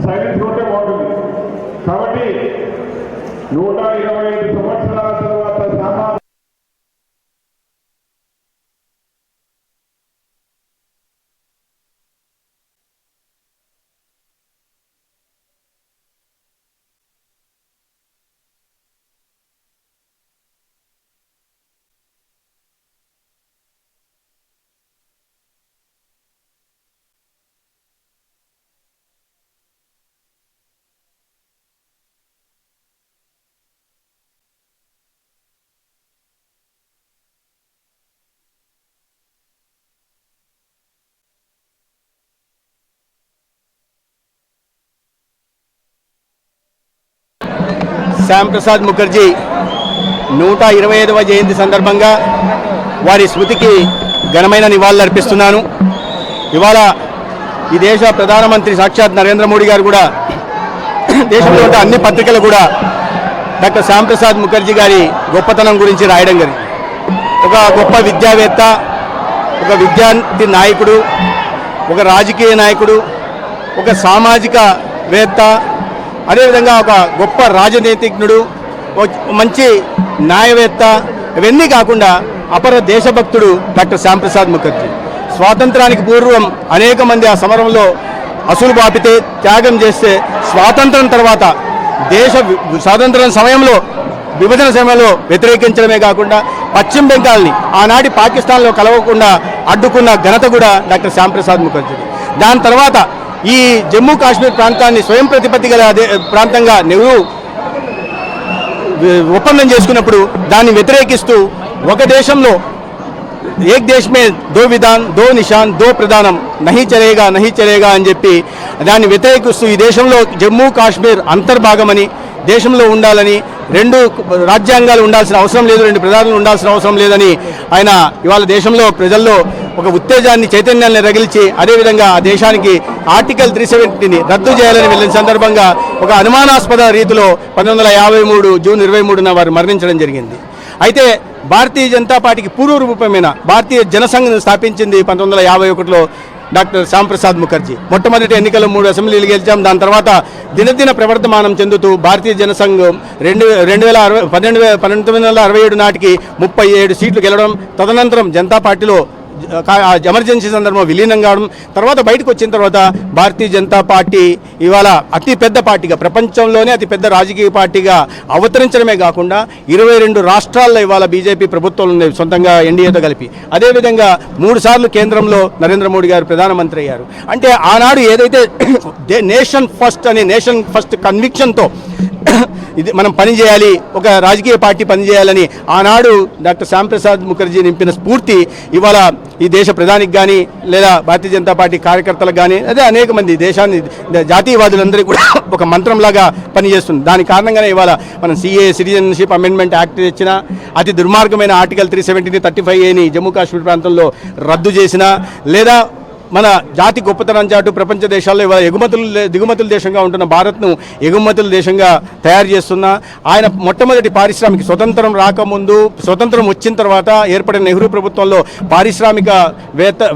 Silence ఉంటే బాగుంటుంది. కాబట్టి 125 సంవత్సరాల తర్వాత శ్యామ్ ప్రసాద్ ముఖర్జీ 125వ జయంతి సందర్భంగా వారి స్మృతికి ఘనమైన నివాళులర్పిస్తున్నాను. ఇవాళ ఈ దేశ ప్రధానమంత్రి సాక్షాత్ నరేంద్ర మోడీ గారు కూడా దేశంలో ఉన్న అన్ని పత్రికలు కూడా డాక్టర్ శ్యామ్ ప్రసాద్ ముఖర్జీ గారి గొప్పతనం గురించి రాయడం జరిగింది. ఒక గొప్ప విద్యావేత్త, ఒక విద్యార్థి నాయకుడు, ఒక రాజకీయ నాయకుడు, ఒక సామాజికవేత్త, అదేవిధంగా ఒక గొప్ప రాజనీతిజ్ఞుడు, మంచి న్యాయవేత్త, ఇవన్నీ కాకుండా అపర దేశభక్తుడు డాక్టర్ శ్యామ్ ప్రసాద్ ముఖర్జీ. స్వాతంత్రానికి పూర్వం అనేక మంది ఆ సమరంలో అసలు బాపితే త్యాగం చేస్తే స్వాతంత్రం తర్వాత స్వాతంత్రం సమయంలో విభజన సమయంలో వ్యతిరేకించడమే కాకుండా పశ్చిమ బెంగాల్ని ఆనాటి పాకిస్తాన్లో కలవకుండా అడ్డుకున్న ఘనత కూడా డాక్టర్ శ్యామ్ ప్రసాద్ ముఖర్జీ. దాని తర్వాత ఈ జమ్మూ కాశ్మీర్ ప్రాంతాన్ని స్వయం ప్రతిపత్తి గల ప్రాంతంగా నెహ్రూ ఒప్పందం చేసుకున్నప్పుడు దాన్ని వ్యతిరేకిస్తూ ఒక దేశంలో ఏక్ దేశ్ మే దో విధాన్ దో నిషాన్ దో ప్రధానం నహీ చలేగా అని చెప్పి దాన్ని వ్యతిరేకిస్తూ ఈ దేశంలో జమ్మూ కాశ్మీర్ అంతర్భాగమని, దేశంలో ఉండాలని, రెండు రాజ్యాంగాలు ఉండాల్సిన అవసరం లేదు, రెండు ప్రధానులు ఉండాల్సిన అవసరం లేదని ఆయన ఇవాళ దేశంలో ప్రజల్లో ఒక ఉత్తేజాన్ని, చైతన్యాన్ని రగిల్చి అదేవిధంగా ఆ దేశానికి ఆర్టికల్ 370ని రద్దు చేయాలని వెళ్ళిన సందర్భంగా ఒక అనుమానాస్పద రీతిలో 1953 జూన్ 23న వారు మరణించడం జరిగింది. అయితే భారతీయ జనతా పార్టీకి పూర్వ రూపమైన భారతీయ జనసంఘ్ను స్థాపించింది 1951లో డాక్టర్ శ్యామ్ ప్రసాద్ ముఖర్జీ. మొట్టమొదటి ఎన్నికల్లో 3 అసెంబ్లీలు గెలిచాం. దాని తర్వాత దినదిన ప్రవర్తమానం చెందుతూ భారతీయ జనసంఘం 1967 నాటికి 37 సీట్లు గెలవడం, తదనంతరం జనతా పార్టీలో ఎమర్జెన్సీ సందర్భంలో విలీనం కావడం, తర్వాత బయటకు వచ్చిన తర్వాత భారతీయ జనతా పార్టీ ఇవాళ అతిపెద్ద పార్టీగా, ప్రపంచంలోనే అతిపెద్ద రాజకీయ పార్టీగా అవతరించడమే కాకుండా 22 రాష్ట్రాల్లో ఇవాళ బీజేపీ ప్రభుత్వాలు ఉన్నాయి సొంతంగా ఎన్డీఏతో కలిపి. అదేవిధంగా 3 సార్లు కేంద్రంలో నరేంద్ర మోడీ గారు ప్రధానమంత్రి అయ్యారు. అంటే ఆనాడు ఏదైతే నేషన్ ఫస్ట్ కన్విక్షన్తో ఇది మనం పనిచేయాలి, ఒక రాజకీయ పార్టీ పనిచేయాలని ఆనాడు డాక్టర్ శ్యామ్ ప్రసాద్ ముఖర్జీ నింపిన స్ఫూర్తి ఇవాళ ఈ దేశ ప్రధానికి కానీ లేదా భారతీయ జనతా పార్టీ కార్యకర్తలకు కానీ అదే అనేక మంది దేశాన్ని జాతీయవాదులందరికీ కూడా ఒక మంత్రంలాగా పనిచేస్తుంది. దాని కారణంగానే ఇవాళ మనం సిటిజన్షిప్ అమెండ్మెంట్ యాక్ట్ తెచ్చిన, అతి దుర్మార్గమైన ఆర్టికల్ 370ని 35Aని జమ్మూ కాశ్మీర్ ప్రాంతంలో రద్దు చేసిన, లేదా మన జాతి గొప్పతనం చాటు ప్రపంచ దేశాల్లో ఇవాళ దిగుమతుల దేశంగా ఉంటున్న భారత్ను ఎగుమతుల దేశంగా తయారు చేస్తున్న ఆయన మొట్టమొదటి పారిశ్రామిక స్వతంత్రం వచ్చిన తర్వాత ఏర్పడిన నెహ్రూ ప్రభుత్వంలో పారిశ్రామికవేత్త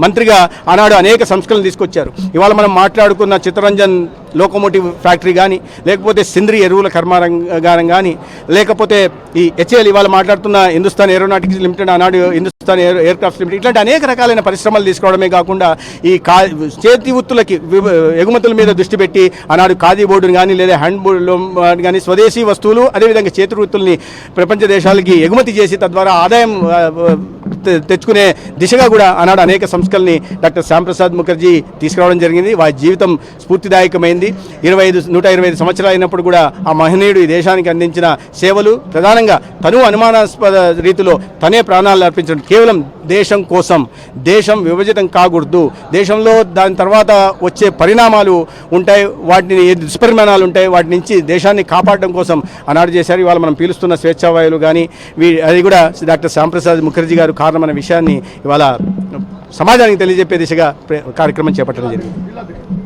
మంత్రిగా ఆనాడు అనేక సంస్కరణలు తీసుకొచ్చారు. ఇవాళ మనం మాట్లాడుకున్న చిత్తరంజన్ లోకోమోటివ్ ఫ్యాక్టరీ కానీ, లేకపోతే సింద్రి ఎరువుల కర్మాగారం కానీ, లేకపోతే ఈ హెచ్ఏఎల్ ఇవాళ మాట్లాడుతున్న హిందుస్థాన్ ఏరోనాటిక్స్ లిమిటెడ్, ఆనాడు హిందుస్థాన్ ఎయిర్క్రాఫ్ట్స్ లిమిటెడ్, ఇట్లాంటి అనేక రకాలైన పరిశ్రమలు తీసుకోవడమే కాకుండా ఈ చేతి వృత్తులకి ఎగుమతుల మీద దృష్టి పెట్టి ఆనాడు ఖాదీ బోర్డుని కానీ లేదా హ్యాండ్ బోర్డు కానీ స్వదేశీ వస్తువులు అదేవిధంగా చేతి వృత్తుల్ని ప్రపంచ దేశాలకి ఎగుమతి చేసి తద్వారా ఆదాయం తెచ్చుకునే దిశగా కూడా ఆనాడు అనేక సంస్కరణల్ని డాక్టర్ శ్యామ్ ప్రసాద్ ముఖర్జీ తీసుకురావడం జరిగింది. వారి జీవితం స్ఫూర్తిదాయకమైంది. 125 సంవత్సరాలు అయినప్పుడు కూడా ఆ మహనీయుడు ఈ దేశానికి అందించిన సేవలు ప్రధానంగా తను అనుమానాస్పద రీతిలో తనే ప్రాణాలు అర్పించడం కేవలం దేశం కోసం. దేశం విభజితం కాకూడదు, దేశంలో దాని తర్వాత వచ్చే పరిణామాలు ఉంటాయి, వాటిని దుష్పరిమాణాలు ఉంటాయి, వాటి నుంచి దేశాన్ని కాపాడడం కోసం ఆనాడు చేశారు. ఇవాళ మనం పీలుస్తున్న స్వేచ్ఛావాయువులు కానీ అది కూడా డాక్టర్ శ్యామ్ ప్రసాద్ ముఖర్జీ గారు కారణమన్న విషయాన్ని ఇవాళ సమాజానికి తెలియజెప్పే దిశగా కార్యక్రమం చేపట్టడం జరిగింది.